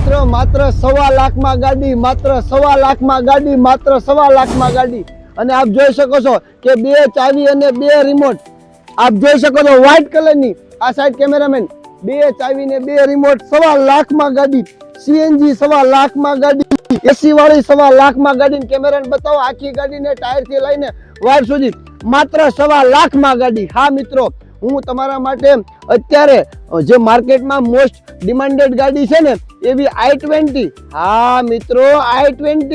મિત્રો માત્ર 1.25 લાખમાં ગાડી, માત્ર 1.25 લાખમાં ગાડી, માત્ર 1.25 લાખમાં ગાડી. અને આપ જોઈ શકો છો કે 2 ચાવી અને 2 રિમોટ. આપ જોઈ શકો છો વ્હાઈટ કલરની. આ સાઈડ કેમેરામેન, 2 ચાવી ને 2 રિમોટ, 1.25 લાખમાં ગાડી. સીએનજી 1.25 લાખમાં ગાડી, એસી વાળી 1.25 લાખમાં ગાડી. કેમેરાને બતાવો આખી ગાડીને ટાયર થી લઈને વાયર સુધી માત્ર 1.25 લાખમાં ગાડી. હા મિત્રો, હું તમારા માટે અત્યારે જે માર્કેટમાં મોસ્ટ ડિમાન્ડેડ ગાડી છે ને એવી i20. હા મિત્રો i20,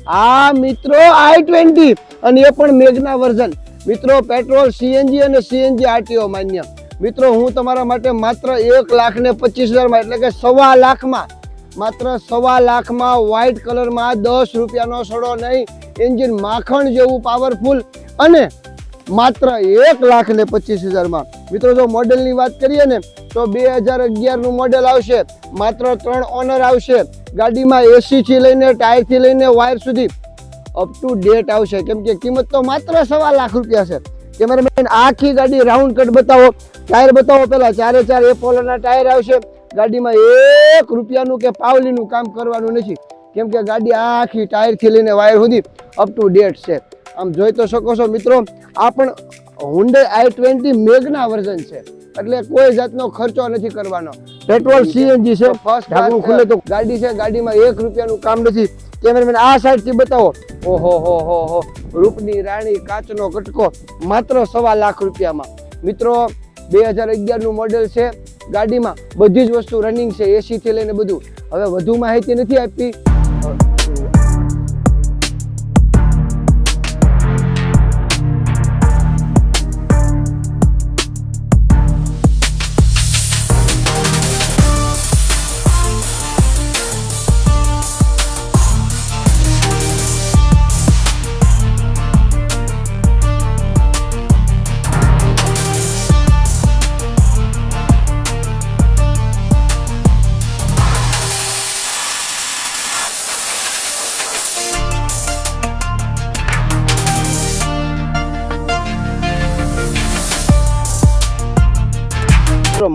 હા મિત્રો i20, અને એ પણ મેગ્ના વર્ઝન. મિત્રો પેટ્રોલ, સીએનજી અને સીએનજી આરટીઓ માન્ય. મિત્રો હું તમારા માટે માત્ર 1,25,000 માં, એટલે કે 1.25 લાખમાં, માત્ર 1.25 લાખમાં વ્હાઈટ કલરમાં 10 રૂપિયાનો સડો નહીં, એન્જિન માખણ જેવું પાવરફુલ, અને માત્ર 1,25,000 માં. મિત્રો જો મોડેલની વાત કરીએ ને તો 2011 નું મોડેલ આવશે. માત્ર 3 ઓનર આવશે. ગાડીમાં એસી થી લઈને ટાયર થી લઈને વાયર સુધી અપ ટુ ડેટ આવશે. કેમ કે કિંમત તો માત્ર 1.25 લાખ રૂપિયા છે. કેમેરામેન આખી ગાડી રાઉન્ડ કટ બતાવો, ટાયર બતાવો. પેલા 4 એપોલોના ટાયર આવશે. ગાડીમાં 1 રૂપિયાનું કે પાવલીનું કામ કરવાનું નથી, કેમ કે ગાડી આખી ટાયર થી લઈને વાયર સુધી અપ ટુ ડેટ છે. આમ જોઈ તો શકો છો મિત્રો, આ પણ Hyundai i20 મેગ્ના વર્ઝન છે, એટલે કોઈ જાતનો ખર્ચો નથી કરવાનો. પેટ્રોલ સીએનજી છે, ફર્સ્ટ ઢાંકણું ખુલે તો ગાડી છે. ગાડીમાં 1 રૂપિયાનું કામ નથી. કેમેરામેન આ સાઈડ થી બતાવો. ઓહો હો હો હો, રૂપની રાણી, કાચનો કટકો, માત્ર 1.25 લાખ રૂપિયામાં. મિત્રો 2011 નું મોડેલ છે. ગાડીમાં બધી જ વસ્તુ રનિંગ છે, એસી થી લઈને બધું. હવે વધુ માહિતી નથી આપી.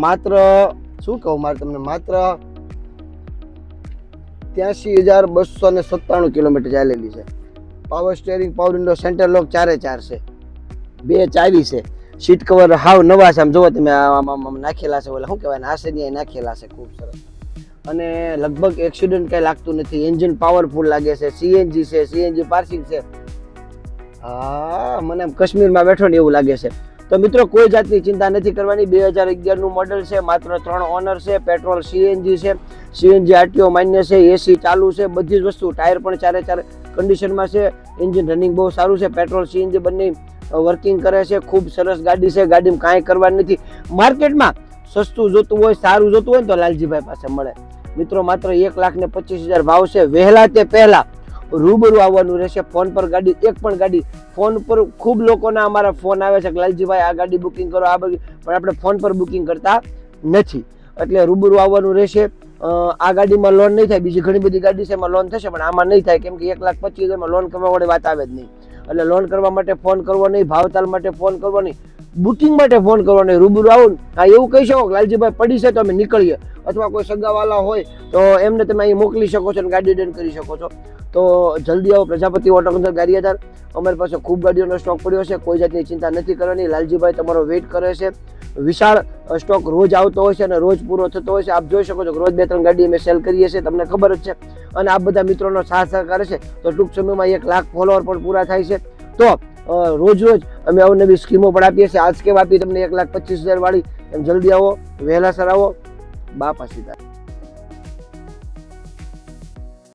માત્ર શું કહું મારે તમને, માત્ર 83,297 કિલોમીટર ચાલેલી છે. Power steering, power window, centre લોક 4/4 છે. 2 ચાવી છે. સીટ કવર હાવ નવા છે. આમ જોવો તમે, આમ નાખેલા છે, ઓલા શું કહેવાય, આસેનિયા નાખેલા છે, ખૂબ સરસ. અને લગભગ એક્સિડન્ટ કઈ લાગતું નથી. એન્જિન પાવરફુલ લાગે છે. સીએનજી છે, સીએનજી પાર્સિંગ છે. હા, મને કાશ્મીરમાં બેઠો ને એવું લાગે છે. તો મિત્રો કોઈ જાતની ચિંતા નથી કરવાની. 2011 નું મોડેલ છે. માત્ર 3 ઓનર છે. પેટ્રોલ સીએનજી છે. સીએનજી આરટીઓ માન્ય છે. એસી ચાલુ છે. બધી જ વસ્તુ. ટાયર પણ 4/4 કન્ડિશનમાં છે. એન્જિન રનિંગ બહુ સારું છે. પેટ્રોલ સીએનજી બંને વર્કિંગ કરે છે. ખૂબ સરસ ગાડી છે. ગાડીમાં કાંઈ કરવાનું નથી. માર્કેટમાં સસ્તું જોતું હોય, સારું જોતું હોય ને તો લાલજીભાઈ પાસે મળે. મિત્રો માત્ર 1,25,000 ભાવ છે. વહેલા તે પહેલા રૂબરૂ આવવાનું રહેશે. ફોન પર ગાડી, એક પણ ગાડી ફોન પર, ખૂબ લોકોના અમારા ફોન આવે છે કે લાલજીભાઈ આ ગાડી બુકિંગ કરો, આ બધી, પણ આપણે ફોન પર બુકિંગ કરતા નથી. એટલે રૂબરૂ આવવાનું રહેશે. આ ગાડીમાં લોન નહીં થાય. બીજી ઘણી બધી ગાડી છે એમાં લોન થશે, પણ આમાં નહીં થાય, કેમ કે 1,25,000 માં લોન કરવા વાળી વાત આવે જ નહીં. એટલે લોન કરવા માટે ફોન કરવો નહીં, ભાવતાલ માટે ફોન કરવો નહીં, બુકિંગ માટે ફોન કરવો નહીં. રૂબરૂ આવું. હા, એવું કહી શકો કે લાલજીભાઈ પડી છે તો અમે નીકળીએ, અથવા કોઈ સગાવાલા હોય તો એમને તમે અહીં મોકલી શકો છો અને ગાડી ડન કરી શકો છો. તો જલ્દી આવો પ્રજાપતિ ઓટોમોબાઈલ ગારિયાધાર. અમારી પાસે ખૂબ ગાડીઓનો સ્ટોક પડ્યો છે. કોઈ જાતની ચિંતા નથી કરવાની. લાલજીભાઈ તમારો વેઇટ કરે છે. વિશાળ સ્ટોક રોજ આવતો હોય છે અને રોજ પૂરો થતો હોય છે. આપ જોઈ શકો છો કે રોજ 2-3 ગાડી અમે સેલ કરીએ છીએ, તમને ખબર જ છે. અને આ બધા મિત્રોનો સાથ સહકાર છે તો ટૂંક સમયમાં 1 લાખ ફોલોવર પણ પૂરા થાય છે. તો રોજ અમે અવનવી સ્કીમો પણ આપીએ છીએ. આજ કેમ આપી તમને 1,25,000 વાળી. એમ જલ્દી આવો, વહેલાસર આવો. બાપા સીધા.